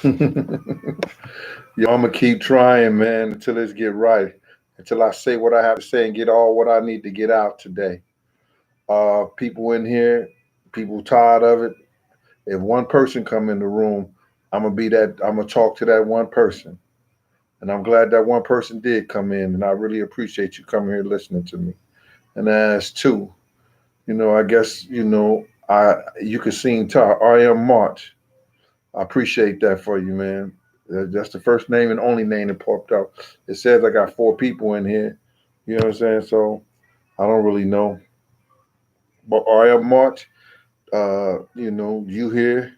Yo, I'm gonna keep trying, man, until it's get right. Until I say what I have to say and get all what I need to get out today. People in here, people tired of it. If one person come in the room, I'm gonna be that. I'm gonna talk to that one person, and I'm glad that one person did come in, and I really appreciate you coming here listening to me. And as two, I guess I you can sing I am March. I appreciate that for you, man. That's the first name and only name that popped out. It says I got four people in here. You know what I'm saying? So I don't really know. But I am March. You here,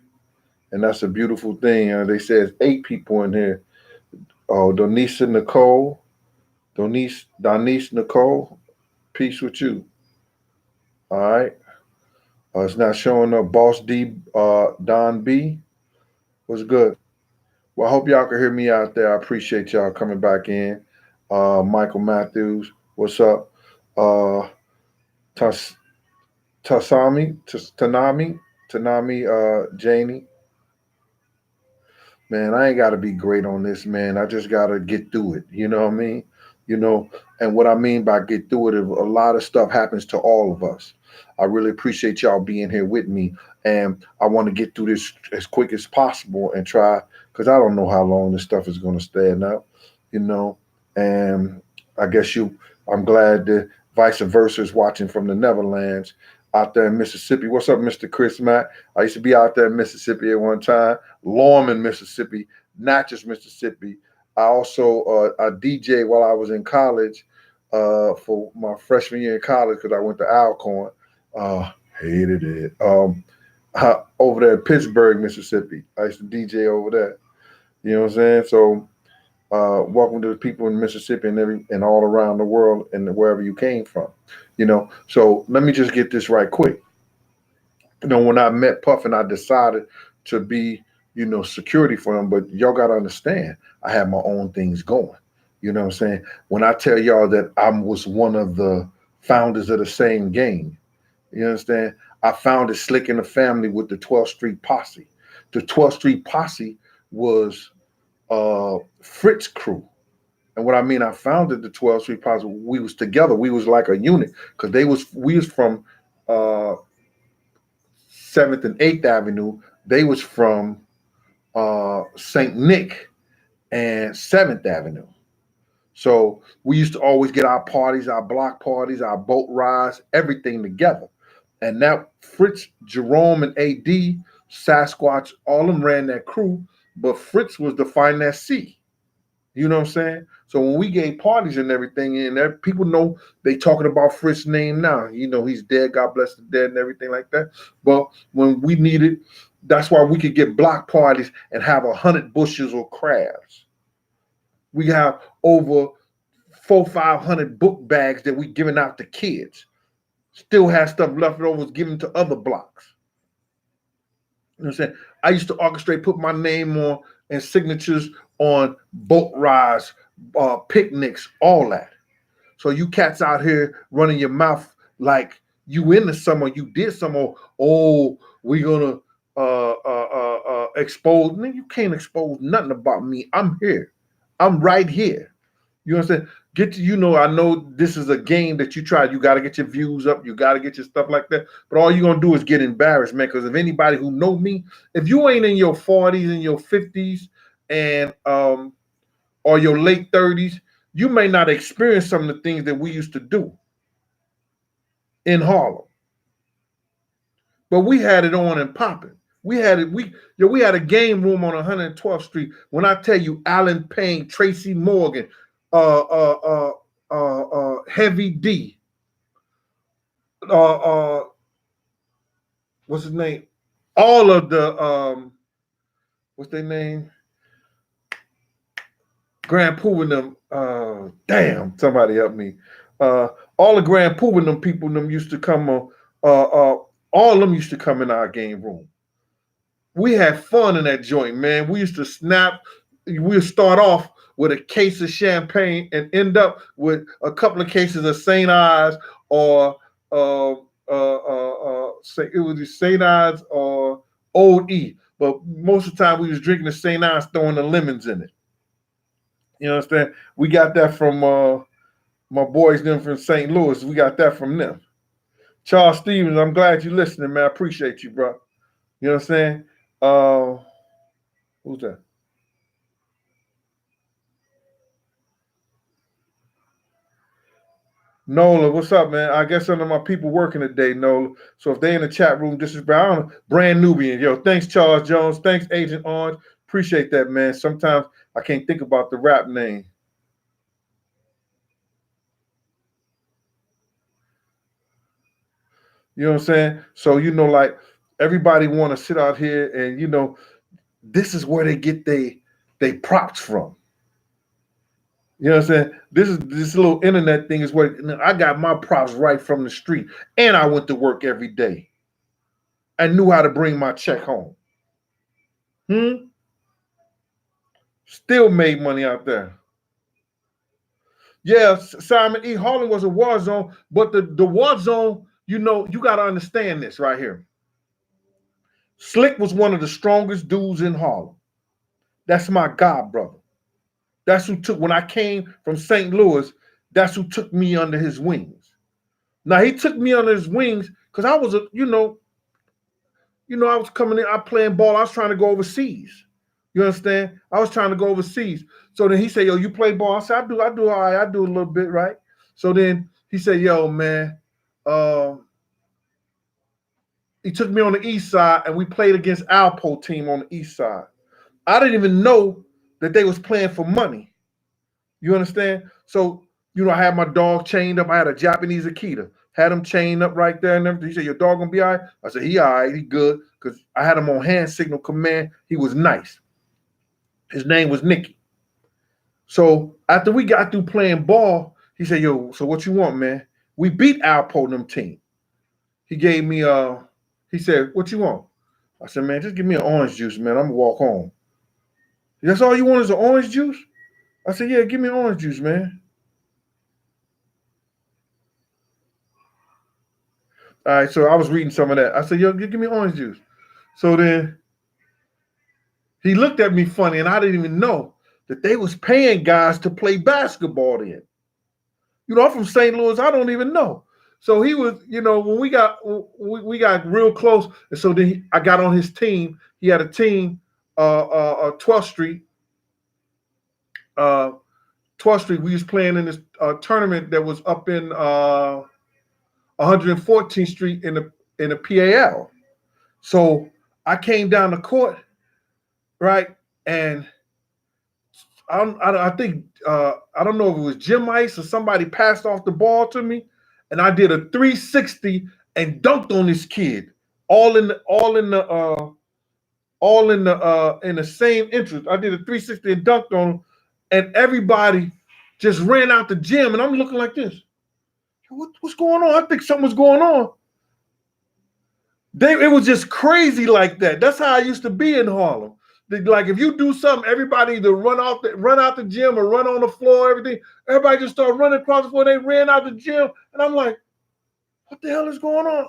and that's a beautiful thing. They say it's eight people in here. Oh, Donisa Nicole, Donise Nicole, peace with you. All right. It's not showing up. Boss D, Don B, what's good? Well, I hope y'all can hear me out there. I appreciate y'all coming back in. Michael Matthews, what's up? Uh, Tas, Tanami, Janie. Man, I ain't got to be great on this, man. I just got to get through it. You know what I mean? You know, and what I mean by get through it, a lot of stuff happens to all of us. I really appreciate y'all being here with me. And I want to get through this as quick as possible and try, because I don't know how long this stuff is going to stand up, you know. And I guess I'm glad that vice versa is watching from the Netherlands out there in Mississippi. What's up, Mr. Chris Mack? I used to be out there in Mississippi at one time. Lorman, Mississippi, Natchez, Mississippi. I also I DJ while I was in college for my freshman year in college because I went to Alcorn. Hated it. Over there in Pittsburgh, Mississippi. I used to DJ over there. You know what I'm saying? So welcome to the people in Mississippi and all around the world and wherever you came from. So let me just get this right quick. When I met Puff and I decided to be, security for him, but y'all got to understand, I have my own things going. You know what I'm saying? When I tell y'all that I was one of the founders of the same gang, you understand? I founded Slick in the Family with the 12th Street Posse. The 12th Street Posse was Fritz crew. And what I mean, I founded the 12th Street Posse. We was together. We was like a unit because we was from uh, 7th and 8th Avenue. They was from St. Nick and 7th Avenue. So we used to always get our parties, our block parties, our boat rides, everything together. And that Fritz, Jerome, and AD, Sasquatch, all of them ran that crew, but Fritz was the finance. You know what I'm saying? So when we gave parties and everything, and people know they talking about Fritz's name now. He's dead. God bless the dead and everything like that. But when we needed, that's why we could get block parties and have 100 bushels of crabs. We have over 500 book bags that we giving out to kids. Still have stuff left over given to other blocks. You know what I'm saying? I used to orchestrate, put my name on and signatures on boat rides, picnics, all that. So you cats out here running your mouth like you into someone, you did some, we're gonna expose. Man, you can't expose nothing about me. I'm here. I'm right here. You know what I'm saying? I know this is a game that you tried. You got to get your views up. You got to get your stuff like that. But all you're going to do is get embarrassed, man. Because if anybody who know me, if you ain't in your 40s and your 50s and or your late 30s, you may not experience some of the things that we used to do in Harlem. But we had it on and popping. We had it. We had a game room on 112th Street. When I tell you, Alan Payne, Tracy Morgan, Heavy D, what's his name? All of the what's their name? Grand Pooh and them. Damn, somebody help me. All the Grand Pooh and them people them used to come on. All of them used to come in our game room. We had fun in that joint, man. We used to snap. We'd start off with a case of champagne and end up with a couple of cases of St. Ives or it was St. Ives or Old E. but most of the time we was drinking the St. Ives, throwing the lemons in it. You understand? We got that from my boys them from St. Louis. We got that from them. Charles Stevens, I'm glad you're listening, man. I appreciate you, bro. You know what I'm saying? Who's that? Nola, what's up, man? I guess some of my people working today, Nola. So if they in the chat room, this is Brand Nubian. Yo, thanks, Charles Jones. Thanks, Agent Orange. Appreciate that, man. Sometimes I can't think about the rap name. You know what I'm saying? So, like everybody want to sit out here and, this is where they get they props from. You know what I'm saying? This little internet thing is where I got my props right from the street. And I went to work every day. I knew how to bring my check home. Still made money out there. Yeah, Simon E. Harlem was a war zone, but the war zone, you got to understand this right here. Slick was one of the strongest dudes in Harlem. That's my god brother. That's who took, when I came from St. Louis, that's who took me under his wings. Now, he took me under his wings because I was, I was coming in, I playing ball, I was trying to go overseas. You understand? I was trying to go overseas. So then he said, yo, you play ball? I said, I do all right. I do a little bit, right? So then he said, yo, man, he took me on the east side and we played against Alpo team on the east side. I didn't even know that they was playing for money. You understand? So, I had my dog chained up. I had a Japanese Akita. Had him chained up right there and everything. He said, your dog gonna be all right? I said, he all right, he good. Because I had him on hand signal command. He was nice. His name was Nicky. So after we got through playing ball, he said, yo, so what you want, man? We beat Alpo and them team. He gave me he said, what you want? I said, man, just give me an orange juice, man. I'm gonna walk home. That's all you want is an orange juice? I said, yeah, give me an orange juice, man. All right, so I was reading some of that. I said, yo, give me orange juice. So then he looked at me funny, and I didn't even know that they was paying guys to play basketball then. I'm from St. Louis. I don't even know. So he was, when we got real close, and so then I got on his team. He had a team, 12th Street. 12th Street. We was playing in this tournament that was up in 114th Street in the PAL. So I came down the court, right, and I think I don't know if it was Jim Ice or somebody passed off the ball to me, and I did a 360 and dunked on this kid, all in the same interest. I did a 360 and dunked on him, and everybody just ran out the gym, and I'm looking like this. What's going on? I think something was going on. It was just crazy like that. That's how I used to be in Harlem. Like if you do something, everybody either run out the gym or run on the floor, everything. Everybody just started running across the floor. They ran out the gym. And I'm like, what the hell is going on?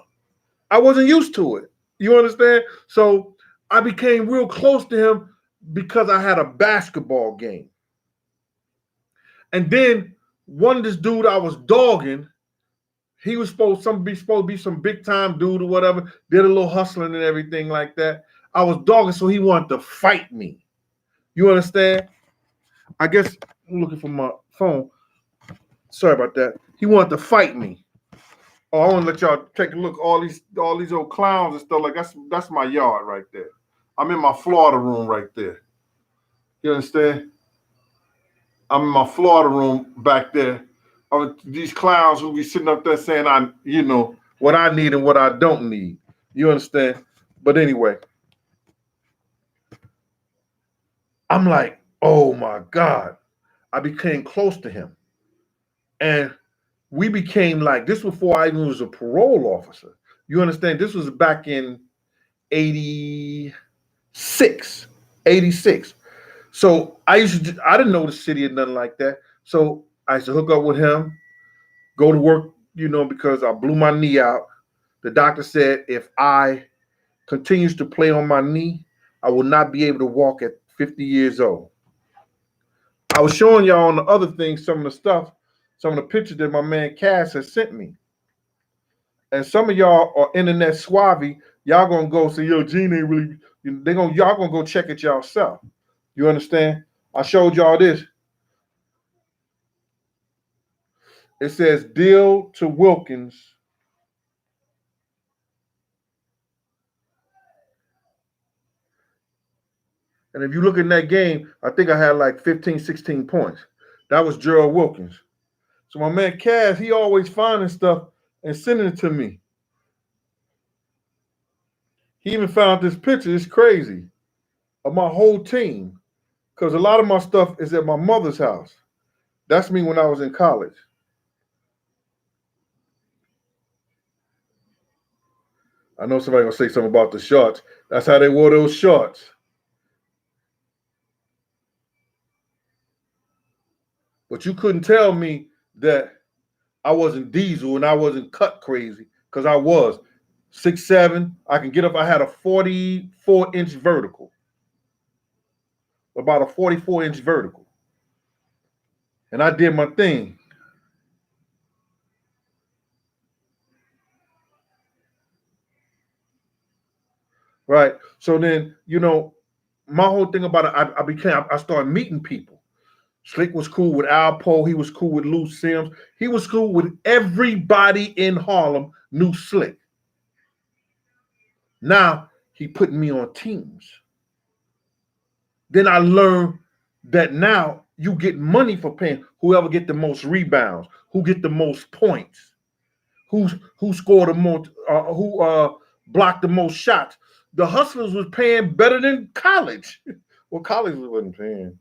I wasn't used to it. You understand? So I became real close to him because I had a basketball game. And then one of this dude I was dogging, he was supposed to be some big time dude or whatever, did a little hustling and everything like that. I was dogging, so he wanted to fight me. You understand? I guess I'm looking for my phone. Sorry about that. He wanted to fight me. Oh, I want to let y'all take a look. All these old clowns and stuff like that's my yard right there. I'm in my Florida room right there. You understand? I'm in my Florida room back there. These clowns who be sitting up there saying what I need and what I don't need. You understand? But anyway, I'm like, oh my God. I became close to him. And we became like, this before I even was a parole officer. You understand? This was back in 86. So I didn't know the city or nothing like that. So I used to hook up with him, go to work, because I blew my knee out. The doctor said if I continues to play on my knee, I will not be able to walk at 50 years old. I was showing y'all on the other things some of the stuff, some of the pictures that my man Cass has sent me. And some of y'all are internet swabby. Y'all gonna go say, yo, Gene ain't really. Y'all gonna go check it yourself. You understand? I showed y'all this. It says deal to Wilkins. And if you look in that game, I think I had like 15, 16 points. That was Gerald Wilkins. So my man Cass, he always finding stuff and sending it to me. He even found this picture. It's crazy. Of my whole team. Because a lot of my stuff is at my mother's house. That's me when I was in college. I know somebody gonna say something about the shorts. That's how they wore those shorts. But you couldn't tell me that I wasn't diesel and I wasn't cut crazy, because I was 6'7". I can get up. I had a 44-inch vertical, about a 44-inch vertical, and I did my thing. Right. So then, my whole thing about it, I started meeting people. Slick was cool with Alpo. He was cool with Lou Sims. He was cool with everybody in Harlem. Knew Slick. Now he putting me on teams. Then I learned that now you get money for paying whoever get the most rebounds, who get the most points, who scored the most, who blocked the most shots. The Hustlers was paying better than college. Well, college wasn't paying.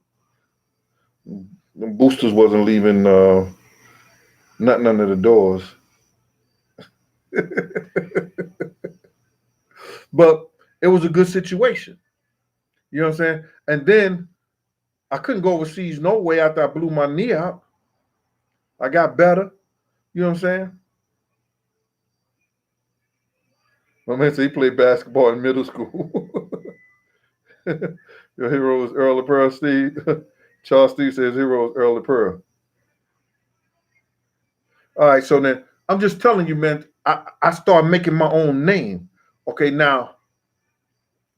The boosters wasn't leaving nothing under the doors. But it was a good situation. You know what I'm saying? And then I couldn't go overseas no way after I blew my knee out. I got better. You know what I'm saying? My man said he played basketball in middle school. Your hero is Earl of Pearl, Steve. Charles Steve says hero is Earl of Pearl. All right, so then I'm just telling you, man, I started making my own name. Okay, now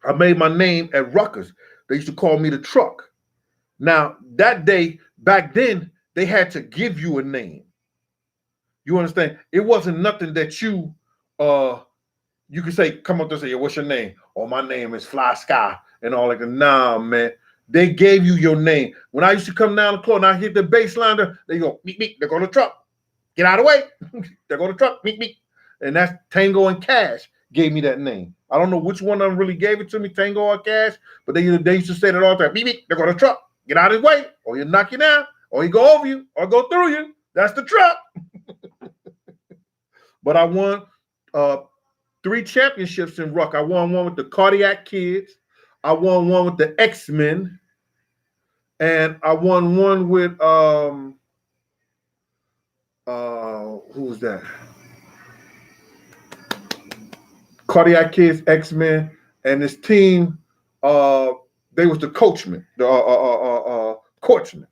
I made my name at Rutgers. They used to call me the truck. Now, that day, back then, they had to give you a name. You understand? It wasn't nothing that you could say, come up to say, what's your name? Oh, my name is Fly Sky and all like that. Nah, man. They gave you your name. When I used to come down the court and I hit the baseline, they go, meet, meet, they're going to truck. Get out of the way. They're going to truck, meet, meet. And that's Tango and Cash gave me that name. I don't know which one of them really gave it to me, Tango or Cash, but they used to say that all the time. Meet, meet, they're going to truck. Get out of his way, or he'll knock you down, or he go over you, or go through you. That's the truck. But I won 3 championships in Ruck. I won one with the Cardiac Kids. I won one with the X-Men. And I won one with who was that? Cardiac Kids, X-Men, and this team, they was the coachman, the coachman.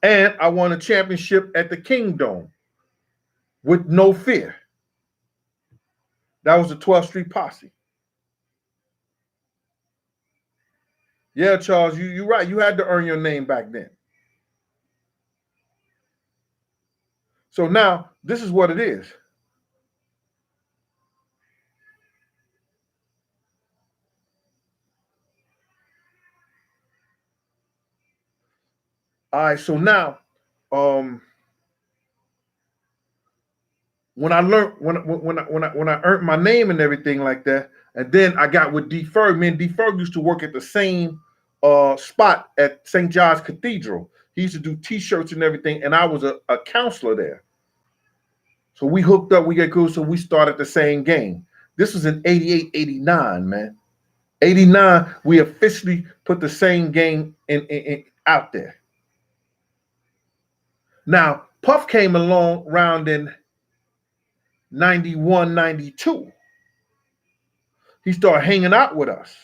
And I won a championship at the Kingdom with No Fear. That was the 12th Street Posse. Yeah, Charles, you're right. You had to earn your name back then. So now, this is what it is. All right, so now, when I learned, when I earned my name and everything like that, and then I got with D. Ferg. Me and D. Ferg used to work at the same spot at St. John's Cathedral. He used to do T-shirts and everything, and I was a counselor there. So we hooked up, we get cool, so we started the same game. This was in 88, 89, man. 89, we officially put the same game in out there. Now, Puff came along around in 91, 92. He started hanging out with us.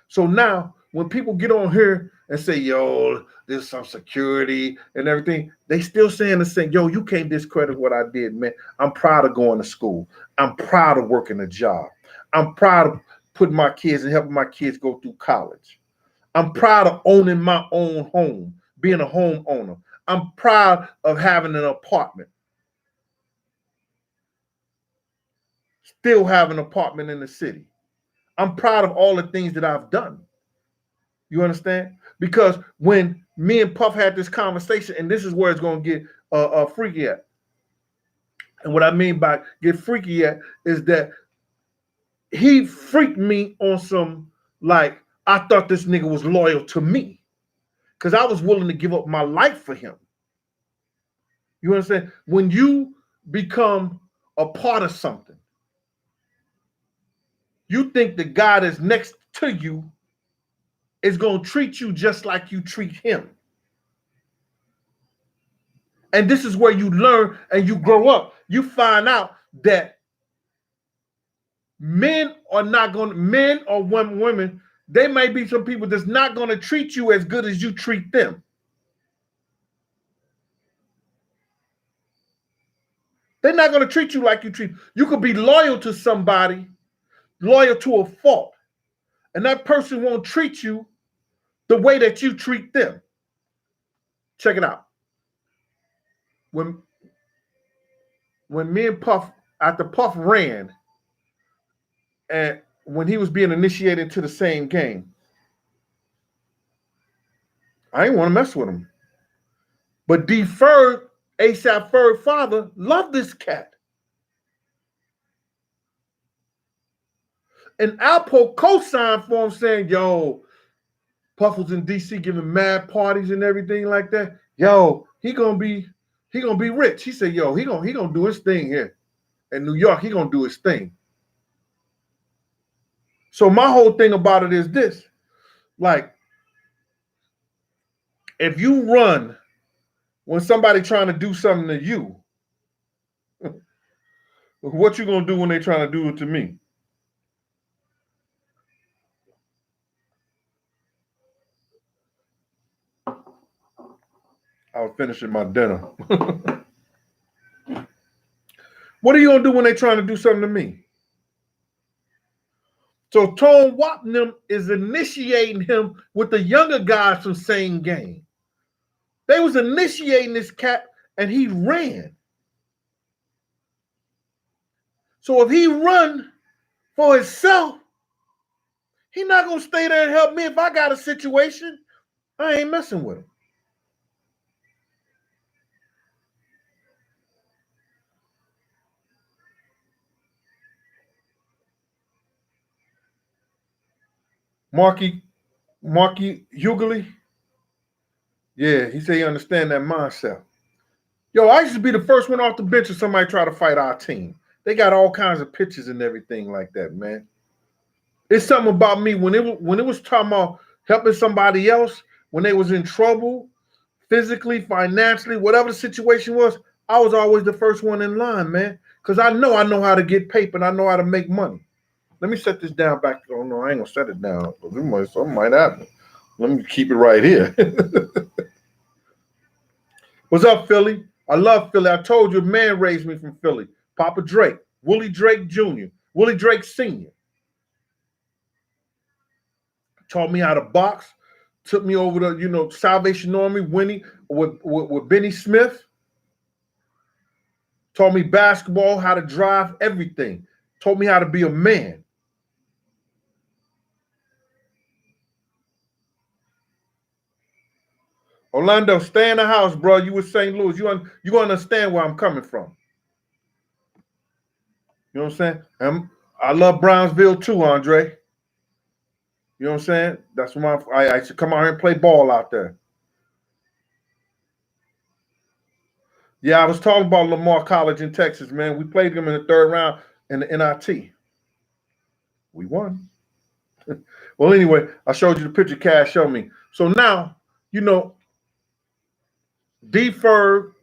So now when people get on here and say, yo, there's some security and everything, they still saying the same, yo, you can't discredit what I did, man. I'm proud of going to school. I'm proud of working a job. I'm proud of putting my kids and helping my kids go through college. I'm proud of owning my own home, being a homeowner. I'm proud of having an apartment. Still have an apartment in the city. I'm proud of all the things that I've done. You understand? Because when me and Puff had this conversation, and this is where it's going to get freaky at. And what I mean by get freaky at is that he freaked me on some, like, I thought this nigga was loyal to me because I was willing to give up my life for him. You understand? When you become a part of something, you think the guy that's next to you is going to treat you just like you treat him. And this is where you learn and you grow up. You find out that men or women, they may be some people that's not going to treat you as good as you treat them. They're not going to treat you like you treat. You could be loyal to somebody, loyal to a fault, and that person won't treat you the way that you treat them. Check it out. When me and Puff, after Puff ran, and when he was being initiated into the same game, I didn't want to mess with him. But D Ferg, ASAP Ferg father, loved this cat. And Alpo co-signed for him saying, yo, Puff was in DC giving mad parties and everything like that. Yo, he gonna be rich. He said, yo, he gonna do his thing here. In New York, he gonna do his thing. So my whole thing about it is this. Like, if you run when somebody trying to do something to you, what you gonna do when they trying to do it to me? I was finishing my dinner. What are you gonna do when they trying to do something to me? So Tone Wapnem is initiating him with the younger guys from same game. They was initiating this cat and he ran. So if he run for himself, he not gonna stay there and help me. If I got a situation, I ain't messing with him. Marky Hughley, yeah, he said he understand that mindset. Yo, I used to be the first one off the bench if somebody try to fight our team. They got all kinds of pictures and everything like that, man. It's something about me when it was talking about helping somebody else when they was in trouble, physically, financially, whatever the situation was. I was always the first one in line, man, because I know how to get paper and I know how to make money. Let me set this down back. Oh no, I ain't gonna set it down. Something might happen. Let me keep it right here. What's up, Philly? I love Philly. I told you, a man raised me from Philly. Papa Drake, Willie Drake Jr., Willie Drake Sr. Taught me how to box. Took me over to, Salvation Army, Winnie, with Benny Smith. Taught me basketball, how to drive, everything. Taught me how to be a man. Orlando, stay in the house, bro. You with St. Louis. You understand where I'm coming from. You know what I'm saying? I love Brownsville too, Andre. You know what I'm saying? That's why I should come out here and play ball out there. Yeah, I was talking about Lamar College in Texas, man. We played them in the third round in the NIT. We won. Well, anyway, I showed you the picture Cash showed me. So now, D Ferg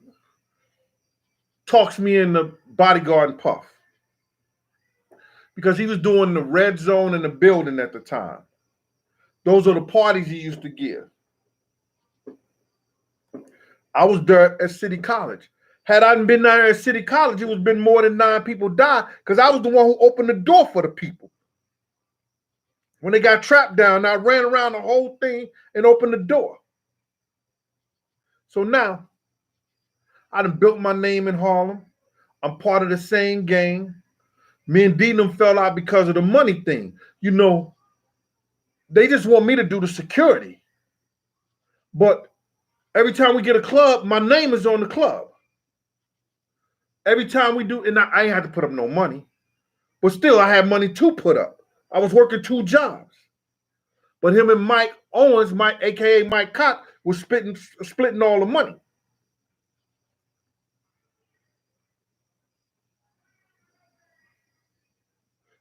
talks me into bodyguarding Puff. because he was doing the red zone in the building at the time. Those are the parties he used to give. I was there at City College. Had I been there at City College, it would have been more than 9 people died because I was the one who opened the door for the people. When they got trapped down, I ran around the whole thing and opened the door. So now, I done built my name in Harlem. I'm part of the same gang. Me and Dean fell out because of the money thing. You know, they just want me to do the security. But every time we get a club, my name is on the club. Every time we do, and I ain't had to put up no money. But still, I had money to put up. I was working 2 jobs. But him and Mike Owens, aka Mike Cox, was splitting all the money.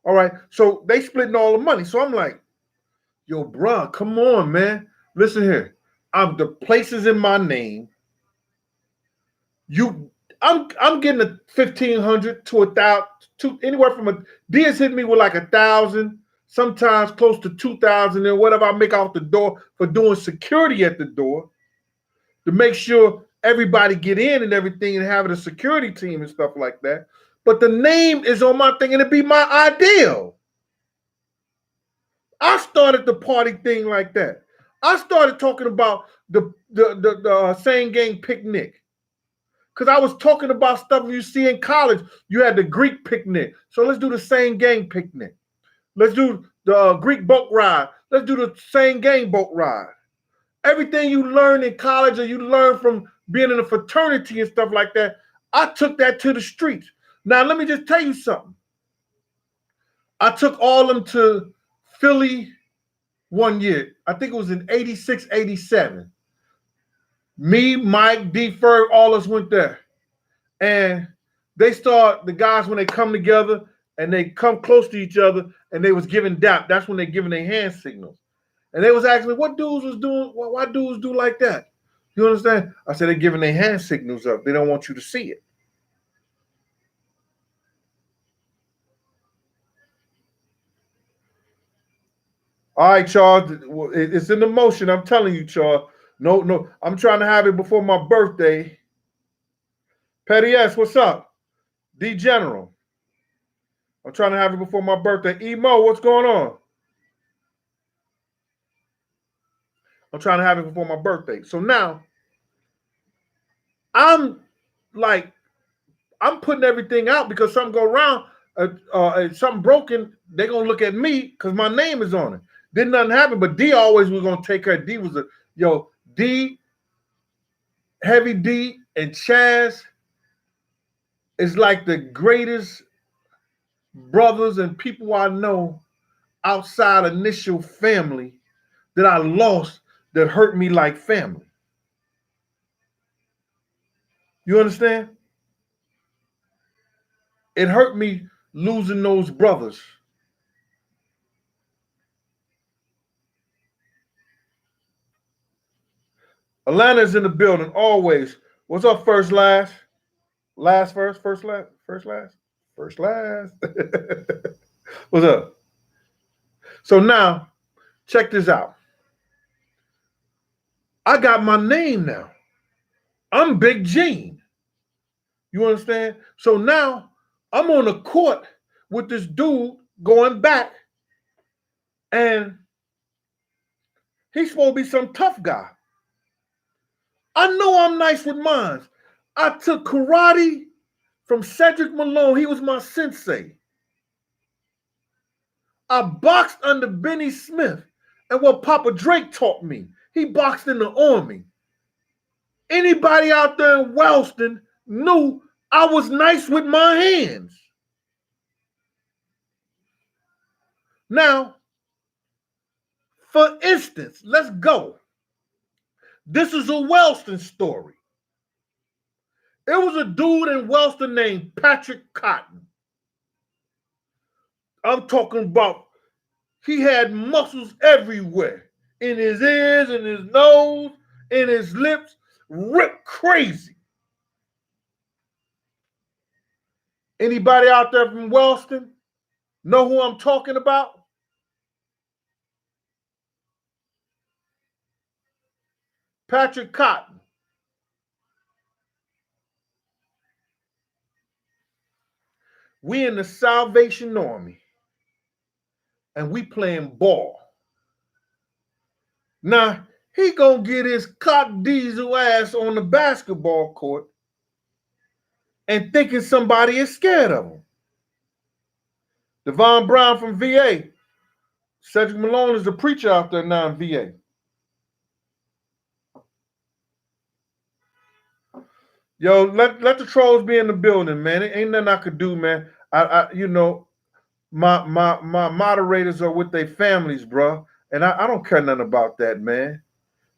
All right, so they splitting all the money. So I'm like, yo, bruh, come on, man. Listen here. The places in my name. I'm getting a 1,500 to 1,000, anywhere from a D has hit me with like 1,000, sometimes close to 2,000, and whatever I make out the door for doing security at the door to make sure everybody get in and everything and having a security team and stuff like that. But the name is on my thing and it'd be my ideal. I started the party thing like that. I started talking about the Same Gang picnic. Because I was talking about stuff you see in college. You had the Greek picnic. So let's do the Same Gang picnic. Let's do the Greek boat ride. Let's do the Same Gang boat ride. Everything you learn in college or you learn from being in a fraternity and stuff like that, I took that to the streets. Now, let me just tell you something. I took all of them to Philly one year. I think it was in 86, 87. Me, Mike, D. Ferg, all of us went there. And they start, the guys, when they come together and they come close to each other and they was giving dap. That's when they giving their hand signals. And they was asking me, what dudes was doing, why dudes do like that? You understand? I said, they're giving their hand signals up. They don't want you to see it. All right, Charles, it's in the motion. I'm telling you, Charles. No, I'm trying to have it before my birthday. Petty S, what's up? D General. I'm trying to have it before my birthday. Emo, what's going on? I'm trying to have it before my birthday. So now, I'm putting everything out because something go around, something broken, they're going to look at me because my name is on it. Didn't nothing happen, but D always was going to take care. D was D, Heavy D, and Chaz is like the greatest brothers and people I know outside initial family that I lost that hurt me like family. You understand? It hurt me losing those brothers. Atlanta's in the building always. What's up, first last? Last first, first last, first last, first last. What's up? So now, check this out. I got my name now. I'm Big Gene. You understand? So now I'm on the court with this dude going back, and he's supposed to be some tough guy. I know I'm nice with mine. I took karate from Cedric Malone. He was my sensei. I boxed under Benny Smith. And what Papa Drake taught me, he boxed in the Army. Anybody out there in Wellston knew I was nice with my hands. Now, for instance, let's go. This is a Wellston story. It was a dude in Wellston named Patrick Cotton. I'm talking about he had muscles everywhere. In his ears, in his nose, in his lips. Ripped crazy. Anybody out there from Wellston Know who I'm talking about? Patrick Cotton. We in the Salvation Army and we playing ball. Now, he gonna get his cock diesel ass on the basketball court and thinking somebody is scared of him. Devon Brown from VA. Cedric Malone is the preacher out there now in VA. Yo, let the trolls be in the building, man. It ain't nothing I could do, man. My moderators are with their families, bro. And I don't care nothing about that, man.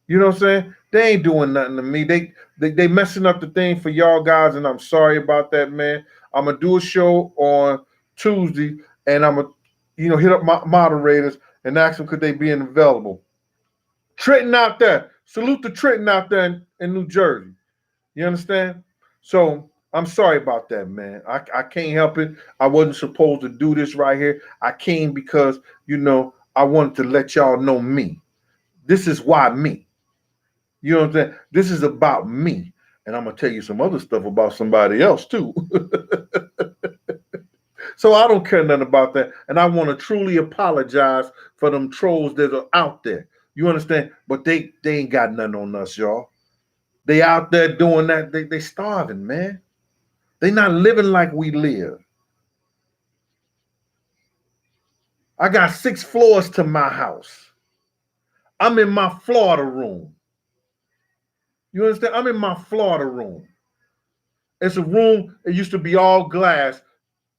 You know what I'm saying? They ain't doing nothing to me. They messing up the thing for y'all guys, and I'm sorry about that, man. I'm gonna do a show on Tuesday, and I'm gonna, hit up my moderators and ask them could they be available. Trenton out there. Salute to Trenton out there in New Jersey. You understand? So I'm sorry about that, man. I can't help it. I wasn't supposed to do this right here. I came because, I wanted to let y'all know me. This is why me. You know what I'm saying? This is about me. And I'm going to tell you some other stuff about somebody else, too. So I don't care nothing about that. And I want to truly apologize for them trolls that are out there. You understand? But they ain't got nothing on us, y'all. They out there doing that. They starving, man. They not living like we live. I got 6 floors to my house. I'm in my Florida room. You understand? I'm in my Florida room. It's a room, it used to be all glass,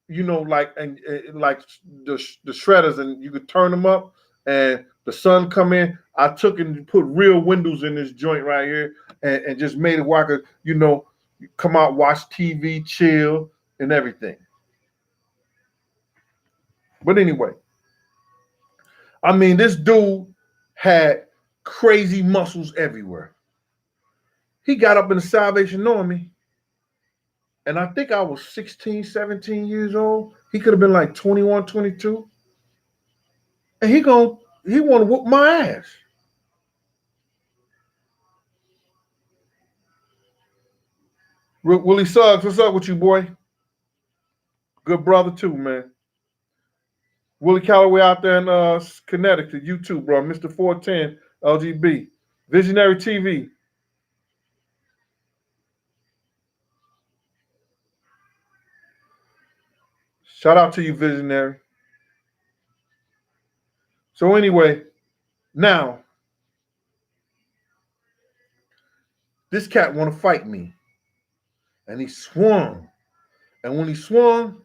like the shredders, and you could turn them up and the sun come in. I took and put real windows in this joint right here and just made it where I could, come out, watch TV, chill, and everything. But anyway, I mean, this dude had crazy muscles everywhere. He got up in the Salvation Army, and I think I was 16, 17 years old. He could have been like 21, 22. And he want to whoop my ass. Willie Suggs, what's up with you, boy? Good brother too, man. Willie Calloway out there in Connecticut, you too, bro. Mr. 410 LGB. Visionary TV. Shout out to you, Visionary. So anyway, now, this cat want to fight me. And he swung. And when he swung,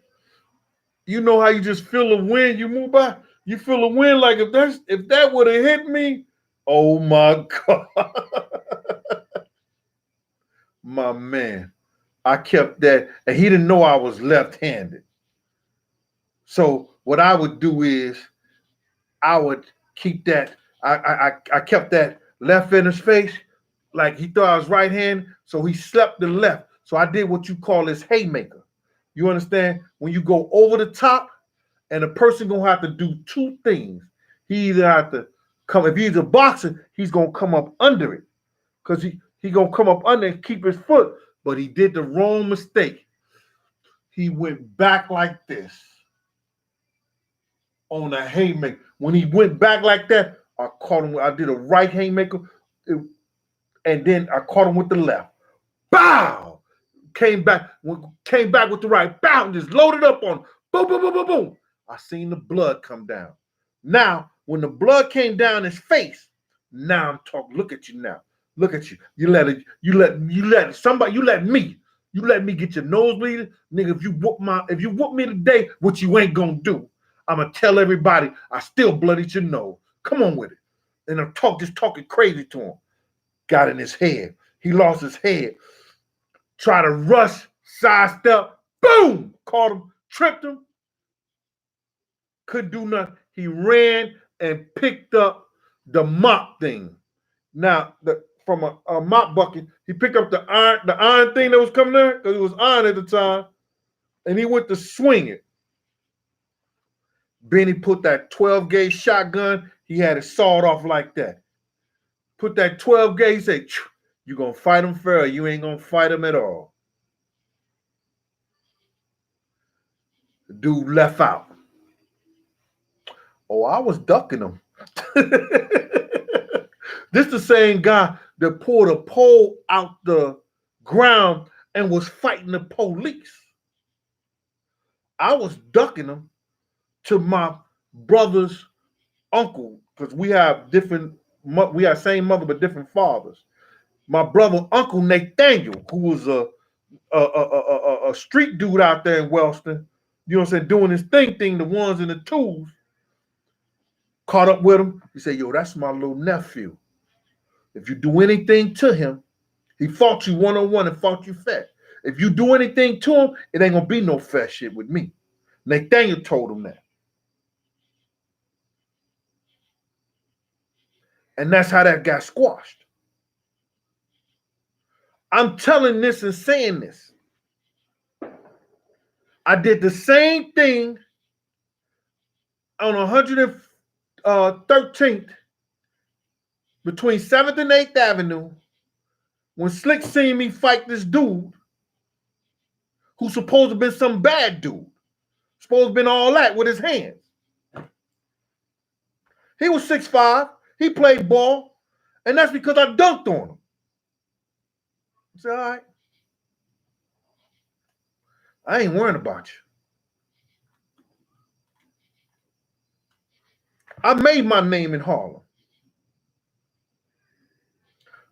you know how you just feel the wind, you move by, you feel the wind like if that would have hit me, oh my God. My man, I kept that, and he didn't know I was left-handed. So what I would do is I would keep that, I kept that left in his face, like he thought I was right-handed, so he slept the left. So I did what you call this haymaker. You understand? When you go over the top, and a person gonna have to do 2 things. He either have to come, if he's a boxer, he's gonna come up under it. Because he gonna come up under and keep his foot. But he did the wrong mistake. He went back like this on a haymaker. When he went back like that, I caught him. I did a right haymaker, and then I caught him with the left. Bow! Came back with the right. Bow! And just loaded up on him. Boom, boom, boom, boom, boom. I seen the blood come down. Now, when the blood came down his face, now I'm talking. Look at you now. Look at you. You let me get your nose bleeding. Nigga, if you whoop me today, what you ain't gonna do, I'm gonna tell everybody I still bloodied your nose. Come on with it. And I'm just talking crazy to him. Got in his head. He lost his head. Try to rush, sidestep, boom! Caught him, tripped him. Couldn't do nothing. He ran and picked up the mop thing. Now, from a mop bucket, he picked up the iron thing that was coming there, because it was iron at the time, and he went to swing it. Benny put that 12 gauge shotgun, he had it sawed off like that. Put that 12 gauge, say, you gonna fight him fair, you ain't gonna fight him at all. The dude left out. Oh, I was ducking him. This the same guy that pulled a pole out the ground and was fighting the police. I was ducking him to my brother's uncle, because we have same mother but different fathers. My brother Uncle Nathaniel, who was a street dude out there in Wellston, you know what I'm saying, doing his thing, the ones and the twos, caught up with him. He said, yo, that's my little nephew. If you do anything to him, he fought you one-on-one and fought you fair. If you do anything to him, it ain't gonna be no fair shit with me. Nathaniel told him that. And that's how that got squashed. I'm telling this and saying this. I did the same thing on 113th between 7th and 8th Avenue when Slick seen me fight this dude who's supposed to have been some bad dude. Supposed to have been all that with his hands. He was 6'5". He played ball. And that's because I dunked on him. I said, all right. I ain't worrying about you. I made my name in Harlem.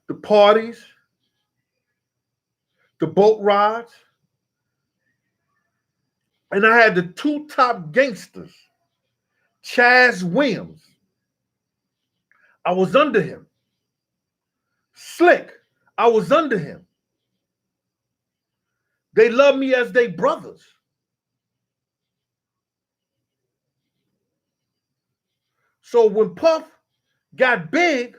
The parties, the boat rides, and I had the two top gangsters, Chaz Williams. I was under him. Slick, I was under him. They love me as they brothers. So when Puff got big,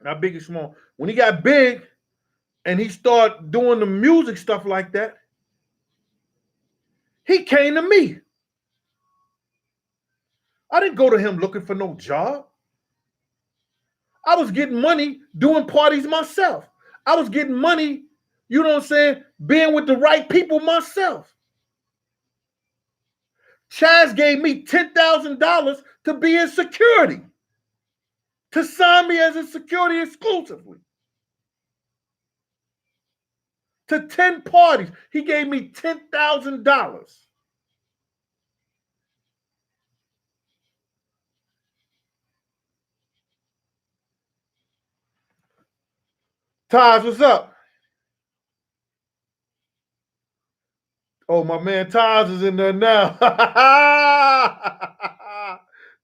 not Biggie Smalls, when he got big and he started doing the music stuff like that, he came to me. I didn't go to him looking for no job. I was getting money doing parties myself. I was getting money, you know what I'm saying, being with the right people myself. Chaz gave me $10,000 to be in security, to sign me as a security exclusively. To 10 parties, he gave me $10,000. Taj, what's up? Oh, my man Taj is in there now.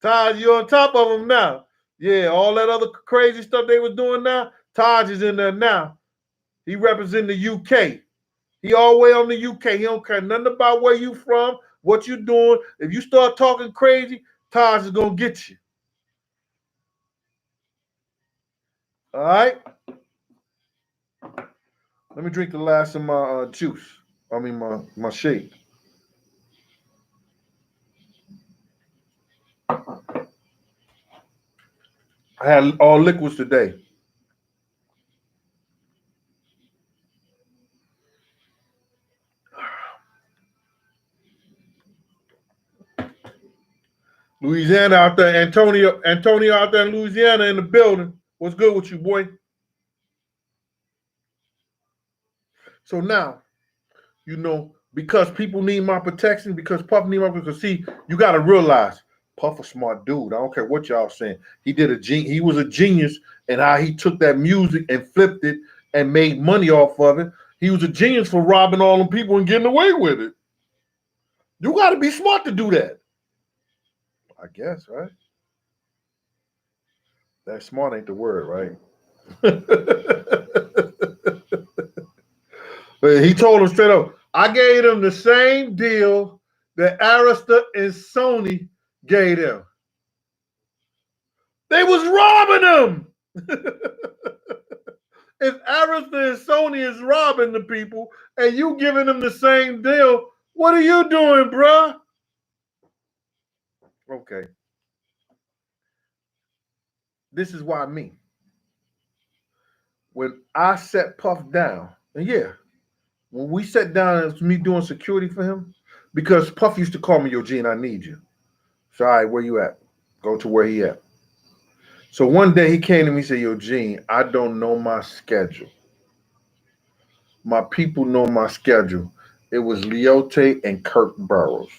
Taj, you on top of him now. Yeah, all that other crazy stuff they was doing now, Taj is in there now. He representing the UK. He all the way on the UK. He don't care nothing about where you from, what you doing. If you start talking crazy, Taj is going to get you. All right? Let me drink the last of my juice. I mean, my shake. I had all liquids today. Louisiana out there, Antonio out there in Louisiana in the building. What's good with you, boy? So now, you know, because people need my protection, because Puff need my protection, because see, you got to realize, Puff a smart dude. I don't care what y'all saying. He was a genius in how he took that music and flipped it and made money off of it. He was a genius for robbing all them people and getting away with it. You got to be smart to do that. I guess, right? That smart ain't the word, right? But he told him straight up, I gave him the same deal that Arista and Sony gave him. They was robbing him. If Arista and Sony is robbing the people and you giving them the same deal, what are you doing, bruh? Okay, this is why me. When I set Puff down, and yeah, when we sat down, it was me doing security for him because Puff used to call me, Yo, Gene, I need you. So, all right, where you at? Go to where he at. So one day he came to me and said, Yo, Gene, I don't know my schedule. My people know my schedule. It was Leote and Kirk Burrows.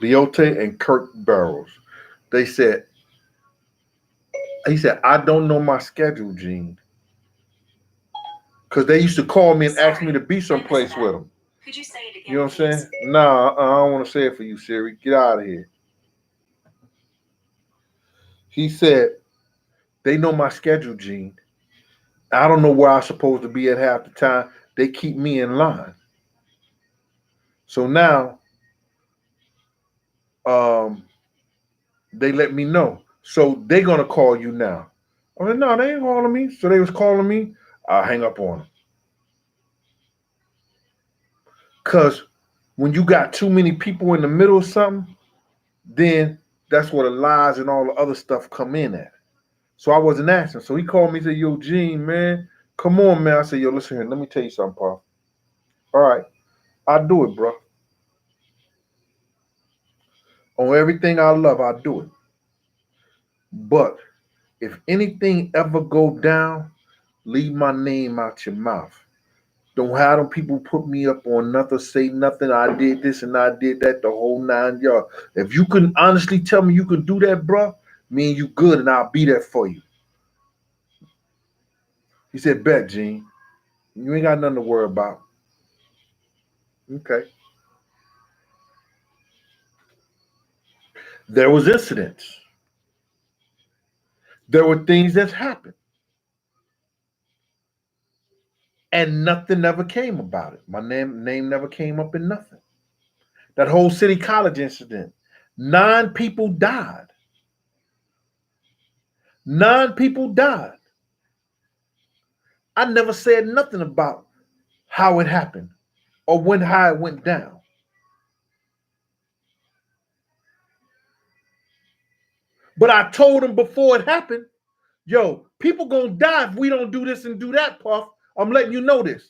Leote and Kirk Burrows. They said, he said, I don't know my schedule, Gene. Because they used to call me and ask me to be someplace with them. Could you say it again? You know what I'm saying? Nah, I don't want to say it for you, Siri. Get out of here. He said, they know my schedule, Gene. I don't know where I'm supposed to be at half the time. They keep me in line. So now um, they let me know. So they're gonna call you now. I said, no, they ain't calling me. So they was calling me. I'll hang up on them. Cause when you got too many people in the middle of something, then that's where the lies and all the other stuff come in at. So I wasn't asking. So he called me and said, Yo, Gene, man, come on, man. I said, Yo, listen here, let me tell you something, Paul. All right, I'll do it, bro. On everything I love, I'll do it. But if anything ever go down, leave my name out your mouth. Don't have them people put me up on nothing, say nothing. I did this and I did that, the whole 9 yards. If you can honestly tell me you can do that, bro, me and you good, and I'll be there for you. He said, bet, Gene. You ain't got nothing to worry about. Okay. There was incidents. There were things that happened. And nothing ever came about it. My name never came up in nothing. That whole City College incident. 9 people died. 9 people died. I never said nothing about how it happened or how it went down. But I told him before it happened, yo, people gonna die if we don't do this and do that, Puff. I'm letting you know this.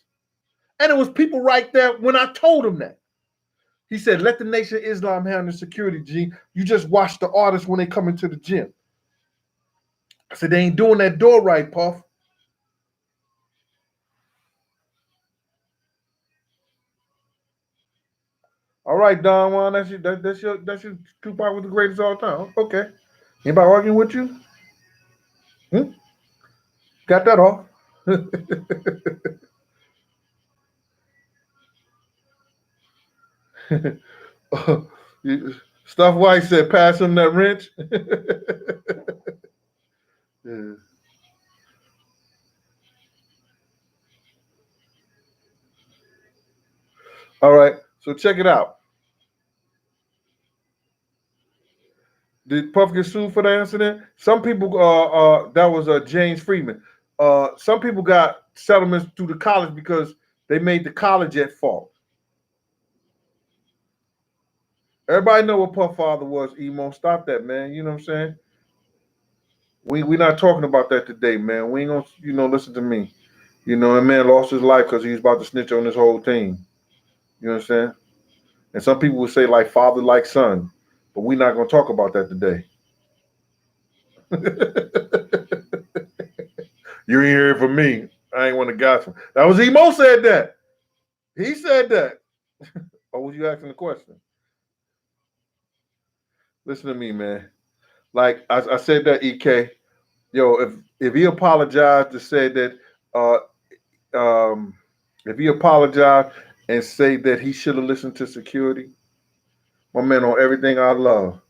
And it was people right there when I told him that. He said, let the Nation of Islam handle the security, G. You just watch the artists when they come into the gym. I said, they ain't doing that door right, Puff. All right, Don Juan, that's your Tupac was the greatest of all time. Okay. Anybody arguing with you? Hmm? Got that off. Stuff White said, pass him that wrench. Yeah. All right. So check it out. Did Puff get sued for the incident? Some people, that was James Freeman. Some people got settlements through the college because they made the college at fault. Everybody know what Puff father was. Emo, stop that, man. You know what I'm saying? We not talking about that today, man. We ain't gonna, listen to me. That man lost his life because he was about to snitch on his whole team. You know what I'm saying? And some people would say like father, like son, but we not gonna talk about that today. You ain't hear it from me. I ain't want to gossip. That was Emo said that. He said that. Or was you asking the question? Listen to me, man. Like I said that, EK. Yo, if he apologized to say that, uh, um, if he apologized and say that he should have listened to security, my man, on everything I love,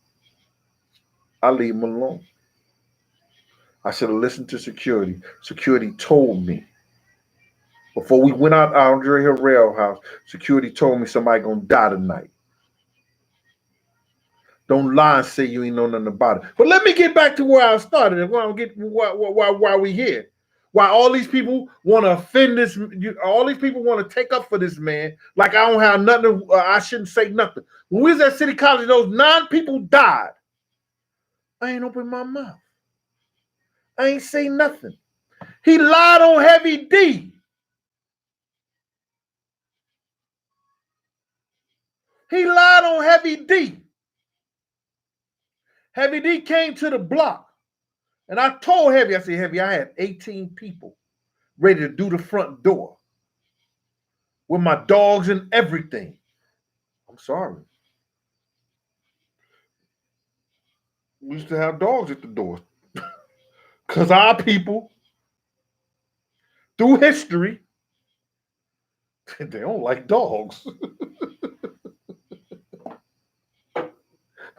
I leave him alone. I should have listened to security. Security told me before we went out Andre Harrell house. Security told me somebody gonna die tonight. Don't lie and say you ain't know nothing about it. But let me get back to where I started and why we here. Why all these people want to offend this? All these people want to take up for this man. Like I don't have nothing. I shouldn't say nothing. When we was at City College, those 9 people died. I ain't open my mouth. I ain't say nothing. He lied on Heavy D. He lied on Heavy D. Heavy D came to the block. And I told Heavy, I said, Heavy, I had 18 people ready to do the front door with my dogs and everything. I'm sorry. We used to have dogs at the door. Because our people, through history, they don't like dogs.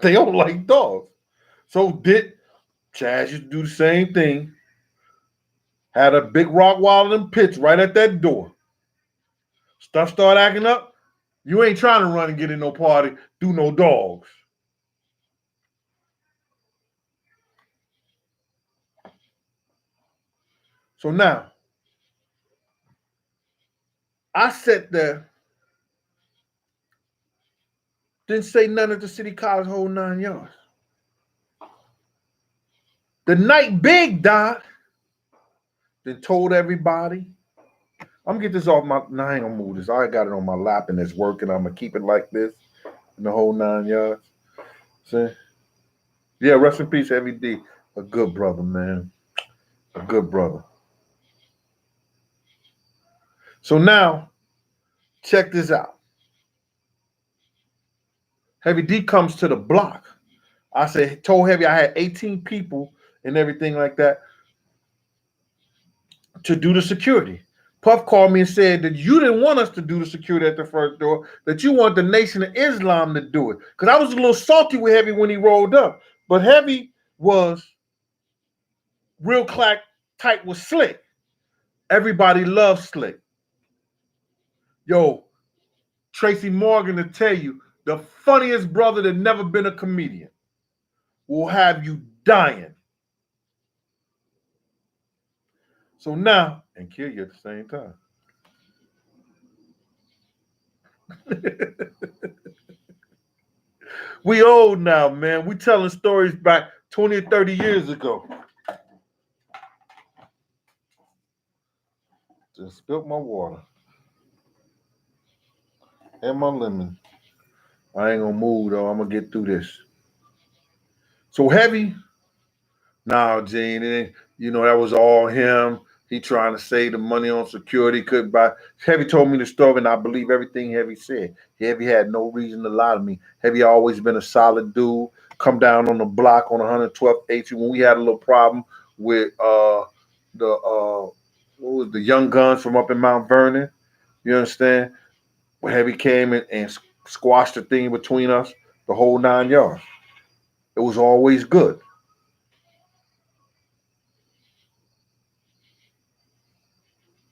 They don't like dogs. So Chaz used to do the same thing. Had a big rock wall in them pits right at that door. Stuff started acting up. You ain't trying to run and get in no party, do no dogs. So now, I sat there, didn't say nothing at the City College whole 9 yards. The night Big died, then told everybody. I'm gonna get this off my. Nah, I ain't gonna move this. I got it on my lap and it's working. I'm gonna keep it like this in the whole 9 yards. See? Yeah, rest in peace, Heavy D. A good brother, man. A good brother. So now, check this out. Heavy D comes to the block. I told Heavy I had 18 people and everything like that to do the security. Puff called me and said that you didn't want us to do the security at the front door, that you want the Nation of Islam to do it. Because I was a little salty with Heavy when he rolled up. But Heavy was real clack tight with Slick. Everybody loves Slick. Yo, Tracy Morgan to tell you, the funniest brother that never been a comedian will have you dying. So now, and kill you at the same time. We old now, man. We telling stories back 20 or 30 years ago. Just spilled my water and my lemon. I ain't gonna move though. I'm gonna get through this. So Heavy, nah, Gene, that was all him. He trying to save the money on security, couldn't buy. Heavy told me the story, and I believe everything Heavy said. Heavy had no reason to lie to me. Heavy always been a solid dude. Come down on the block on 112th H when we had a little problem with the young guns from up in Mount Vernon. You understand? When Heavy came and squashed the thing between us, the whole 9 yards. It was always good.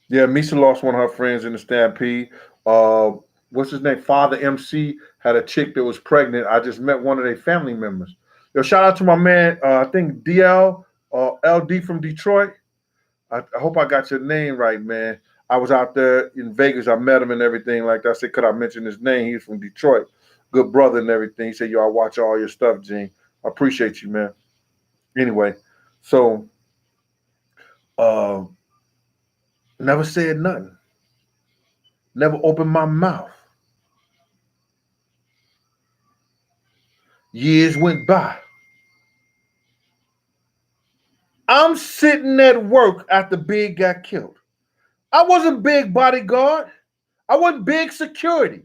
Yeah, Misa lost one of her friends in the stampede. Uh, what's his name? Father MC had a chick that was pregnant. I just met one of their family members. Yo, shout out to my man, I think DL, LD from Detroit. I hope I got your name right, man. I was out there in Vegas. I met him and everything like that. I said, could I mention his name? He's from Detroit. Good brother and everything. He said, yo, I watch all your stuff, Gene. I appreciate you, man. Anyway, so uh, never said nothing. Never opened my mouth. Years went by. I'm sitting at work after Big got killed. I wasn't Big bodyguard. I wasn't Big security.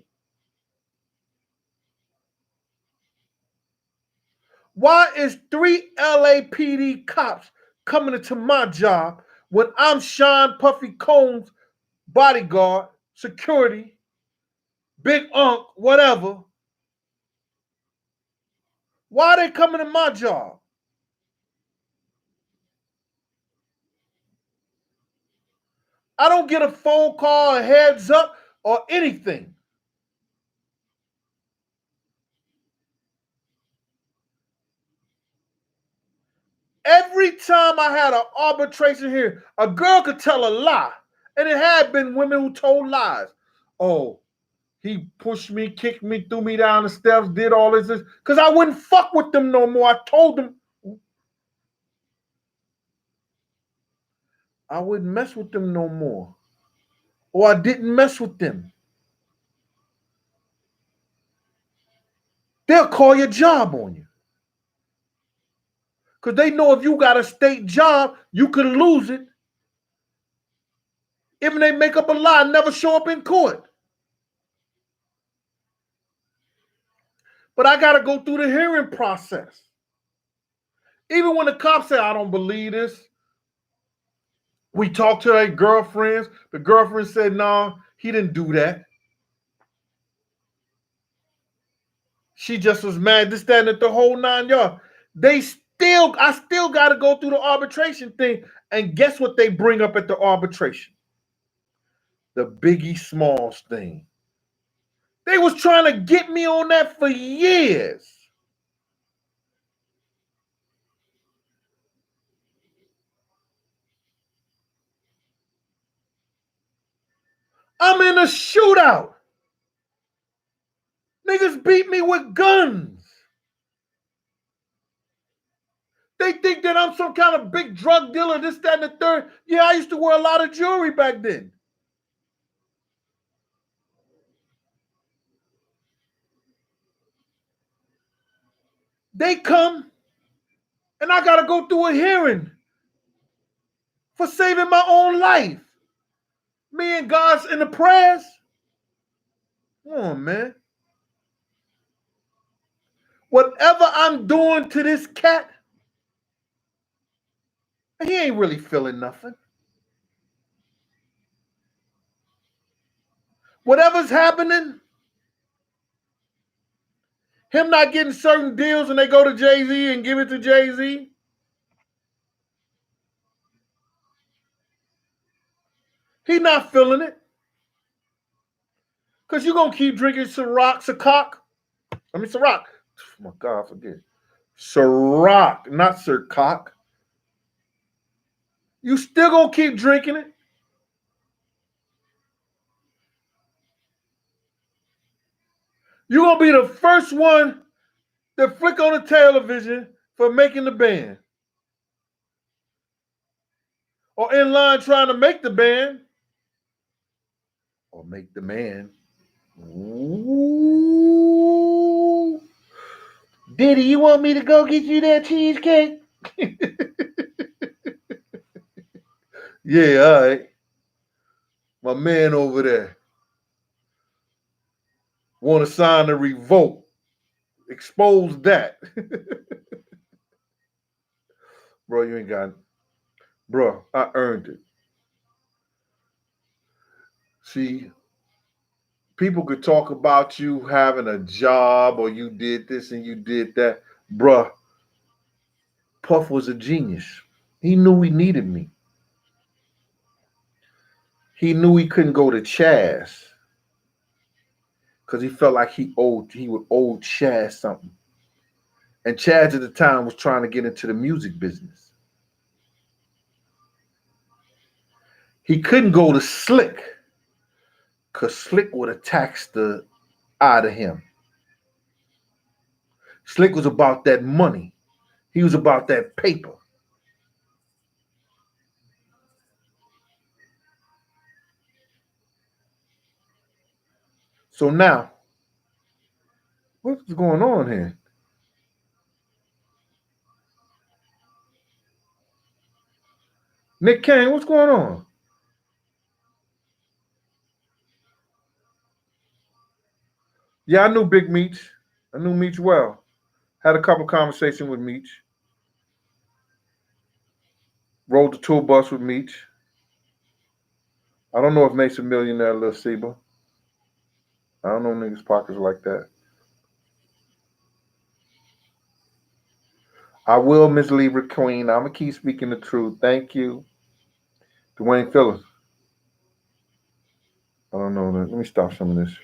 Why is 3 LAPD cops coming into my job when I'm Sean Puffy Combs' bodyguard, security, big unk, whatever? Why are they coming to my job? I don't get a phone call, a heads up, or anything. Every time I had an arbitration here, a girl could tell a lie. And it had been women who told lies. Oh, he pushed me, kicked me, threw me down the steps, did all this. Because I wouldn't fuck with them no more. I told them I wouldn't mess with them no more. Or I didn't mess with them. They'll call your job on you. Because they know if you got a state job, you could lose it. Even they make up a lie, never show up in court. But I got to go through the hearing process. Even when the cops say, I don't believe this, we talked to their girlfriends. The girlfriend said, no, he didn't do that. She just was mad, this, that, and the whole 9 yards. I still got to go through the arbitration thing. And guess what they bring up at the arbitration? The Biggie Smalls thing. They was trying to get me on that for years. I'm in a shootout. Niggas beat me with guns. They think that I'm some kind of big drug dealer, this, that, and the third. Yeah, I used to wear a lot of jewelry back then. They come, and I got to go through a hearing for saving my own life. Me and God's in the prayers. Come on, man. Whatever I'm doing to this cat, he ain't really feeling nothing. Whatever's happening, him not getting certain deals and they go to Jay-Z and give it to Jay-Z, he not feeling it. Because you're going to keep drinking Ciroc. Oh my God, I forget. Ciroc, not Ciroc. You still going to keep drinking it. You're going to be the first one to flick on the television for making the band. Or in line trying to make the band. Or make the man. Ooh. Diddy, you want me to go get you that cheesecake? Yeah, all right. My man over there want to sign a revolt. Expose that. Bro, you ain't got it. Bro, I earned it. See, people could talk about you having a job or you did this and you did that. Bruh, Puff was a genius. He knew he needed me. He knew he couldn't go to Chaz because he felt like he would owe Chaz something. And Chaz at the time was trying to get into the music business. He couldn't go to Slick because Slick would have taxed the out of him. Slick was about that money. He was about that paper. So now, what's going on here? Nick Kane, what's going on? Yeah, I knew Big Meech. I knew Meech well. Had a couple conversations with Meech. Rode the tour bus with Meech. I don't know if Mace a millionaire, Lil Seba. I don't know niggas' pockets like that. I will Miss Libra Queen. I'ma keep speaking the truth. Thank you. Dwayne Phillips. I don't know. Let me stop some of this.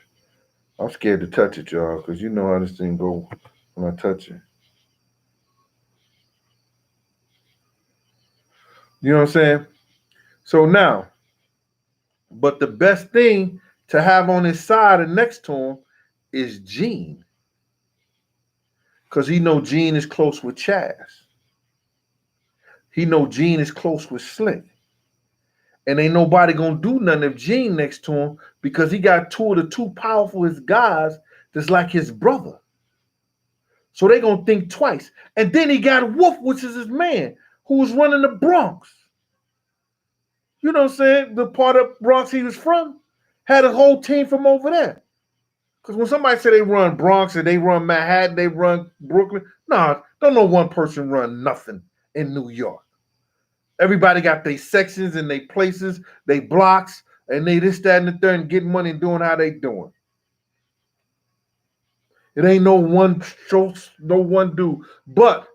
I'm scared to touch it, y'all, because you know how this thing go when I touch it. You know what I'm saying? So now, but the best thing to have on his side and next to him is Gene. Because he know Gene is close with Chaz. He know Gene is close with Slick. And ain't nobody gonna do nothing if Gene next to him because he got two of the two powerfulest guys that's like his brother. So they gonna think twice. And then he got Wolf, which is his man, who was running the Bronx. You know what I'm saying? The part of Bronx he was from had a whole team from over there. Because when somebody say they run Bronx and they run Manhattan, they run Brooklyn, nah, don't know one person run nothing in New York. Everybody got their sections and their places, they blocks, and they this, that, and the third, and getting money and doing how they doing. It ain't no one show, no one do. But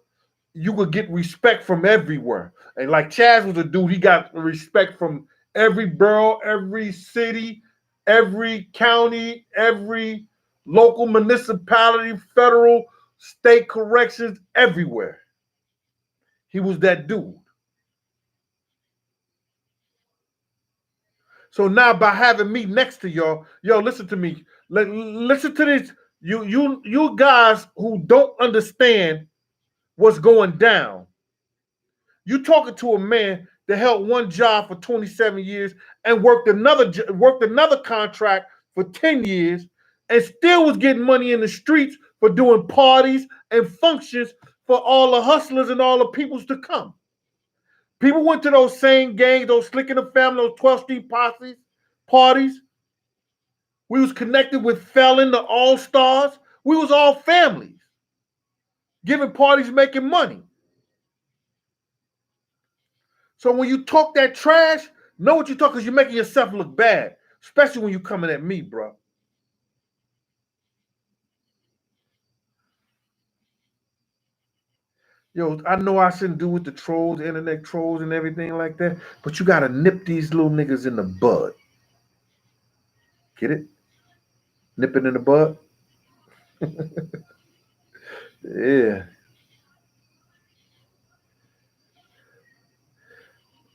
you could get respect from everywhere. And like Chaz was a dude, he got respect from every borough, every city, every county, every local municipality, federal, state corrections, everywhere. He was that dude. So now by having me next to y'all, yo, listen to me. Listen to this. You guys who don't understand what's going down. You talking to a man that held one job for 27 years and worked another contract for 10 years and still was getting money in the streets for doing parties and functions for all the hustlers and all the peoples to come. People went to those same gangs, those Slick in the Family, those 12th Street parties. We was connected with Felon, the All-Stars. We was all families, giving parties, making money. So when you talk that trash, know what you talk because you're making yourself look bad, especially when you're coming at me, bro. Yo, I know I shouldn't do with the trolls, internet trolls, and everything like that, but you gotta nip these little niggas in the bud. Get it? Nip it in the bud? Yeah.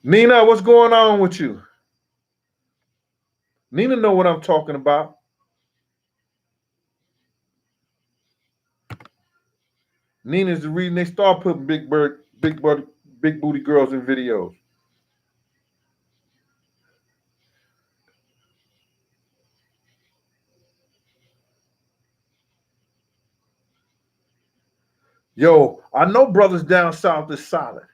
Nina, what's going on with you? Nina know what I'm talking about. Nina's the reason they start putting big booty girls in videos. Yo, I know brothers down south is solid.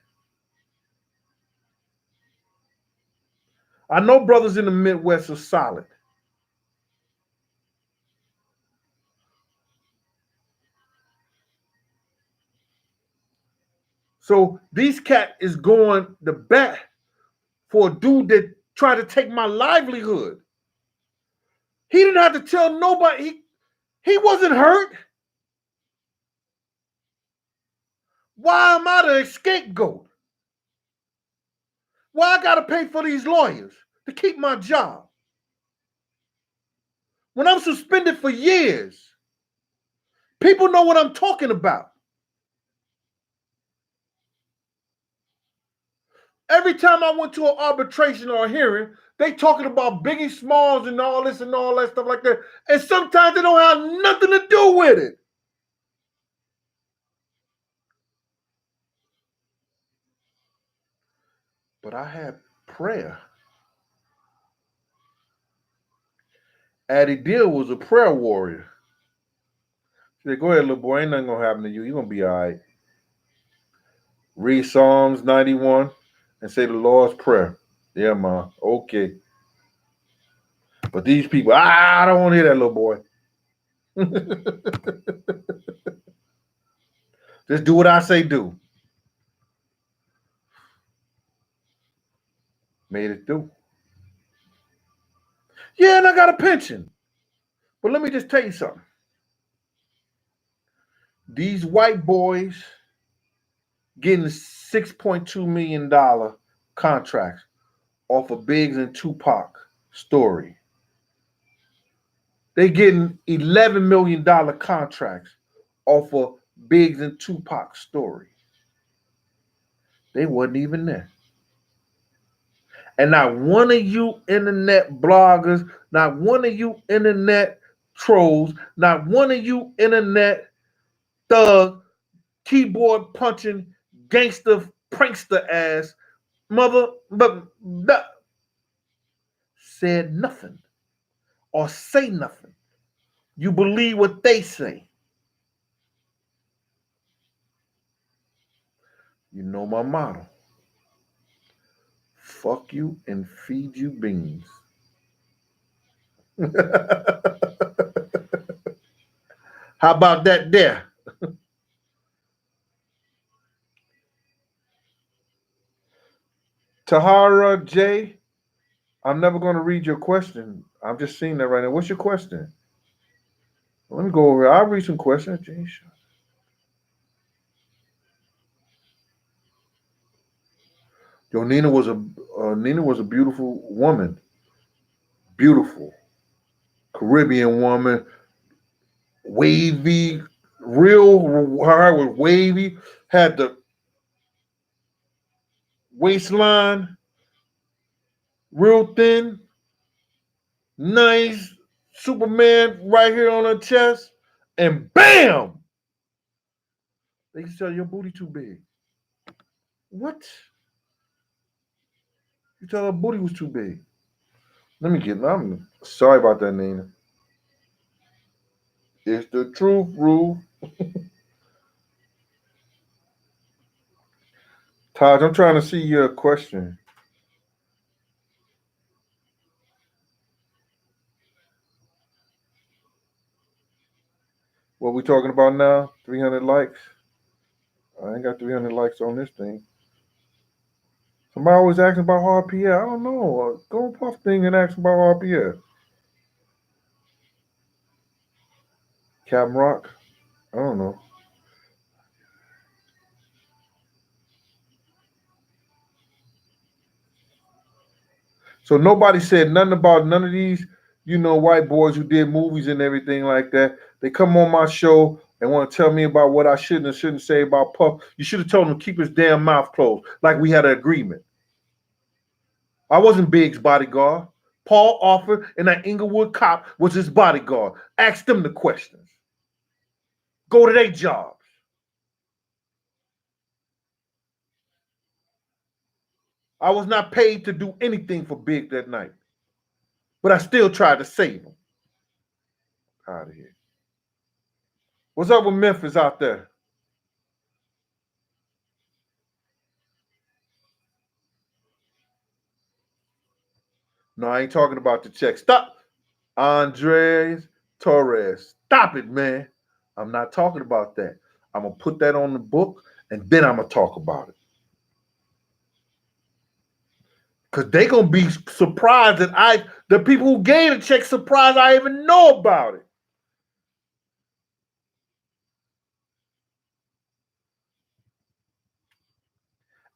I know brothers in the Midwest are solid. So these cat is going the bat for a dude that tried to take my livelihood. He didn't have to tell nobody. He wasn't hurt. Why am I the scapegoat? Why I gotta pay for these lawyers to keep my job? When I'm suspended for years, people know what I'm talking about. Every time I went to an arbitration or a hearing, they talking about Biggie Smalls and all this and all that stuff like that. And sometimes they don't have nothing to do with it. But I had prayer. Addie Deal was a prayer warrior. She said, go ahead, little boy. Ain't nothing going to happen to you. You're going to be all right. Read Psalms 91 and say the Lord's Prayer. Yeah, ma. Okay. But these people, I don't want to hear that, little boy. Just do what I say do. Made it through. Yeah, and I got a pension. But let me just tell you something. These white boys getting $6.2 million contracts off of Biggs and Tupac story. They getting $11 million contracts off of Biggs and Tupac story. They wasn't even there. And not one of you internet bloggers, not one of you internet trolls, not one of you internet thug, keyboard punching, gangster, prankster ass mother, but said nothing or say nothing. You believe what they say. You know my motto. Fuck you and feed you beans. How about that there? Tahara J, I'm never going to read your question. I'm just seeing that right now. What's your question? Let me go over. I'll read some questions. Yo, Nina was a beautiful woman, beautiful Caribbean woman, wavy, real. Her hair was wavy, had the waistline real thin, nice Superman right here on her chest, and bam! They said your booty too big. What? You tell her booty was too big. Let me get. I'm sorry about that, Nina. It's the truth, Rule. Taj, I'm trying to see your question. What we talking about now? 300 likes. I ain't got 300 likes on this thing. Somebody always asking about RPL. I don't know. Go on Puff thing and ask about RPL. Captain Rock. I don't know. So nobody said nothing about none of these, white boys who did movies and everything like that. They come on my show and want to tell me about what I should and shouldn't say about Puff. You should have told him to keep his damn mouth closed, like we had an agreement. I wasn't Big's bodyguard. Paul Offer and that Inglewood cop was his bodyguard. Ask them the questions. Go to their jobs. I was not paid to do anything for Big that night, but I still tried to save him. Out of here. What's up with Memphis out there? No, I ain't talking about the check. Stop. Andres Torres. Stop it, man. I'm not talking about that. I'm going to put that on the book and then I'm going to talk about it. Because they going to be surprised that the people who gave the check, surprised I even know about it.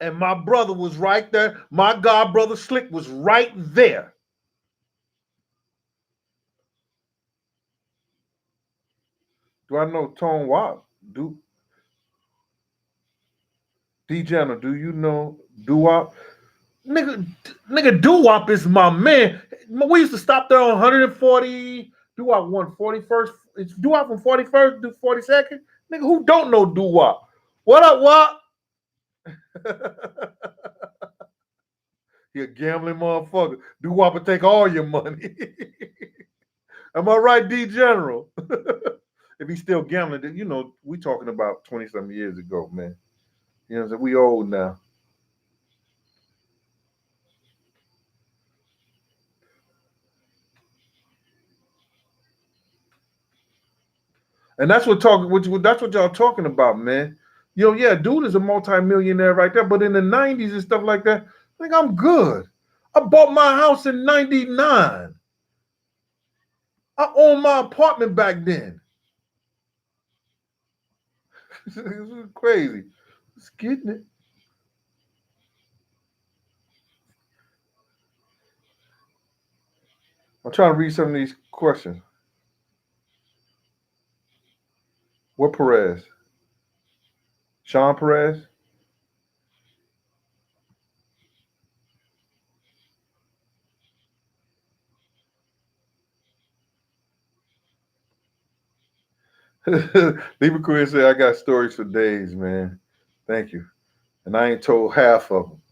And my brother was right there. My god brother Slick was right there. Do I know Tone Wop? Do you know Doo-Wop? Nigga, Doo-Wop is my man. We used to stop there on 140. Doo-Wop won 41st. It's Doo-Wop from 41st to 42nd. Nigga, who don't know Doo-Wop? What up, Wop? He a gambling motherfucker. Doo-Wop will take all your money. Am I right, D General? If he's still gambling, we talking about 20-something years ago, man. You know what I'm saying? We old now. And that's what y'all talking about, man. Yeah, dude is a multimillionaire right there. But in the 90s and stuff like that, I think I'm good. I bought my house in 99. I owned my apartment back then. This is crazy. It's getting it. I'm trying to read some of these questions. What Perez? Sean Perez? Libra Queen said, I got stories for days, man. Thank you. And I ain't told half of them.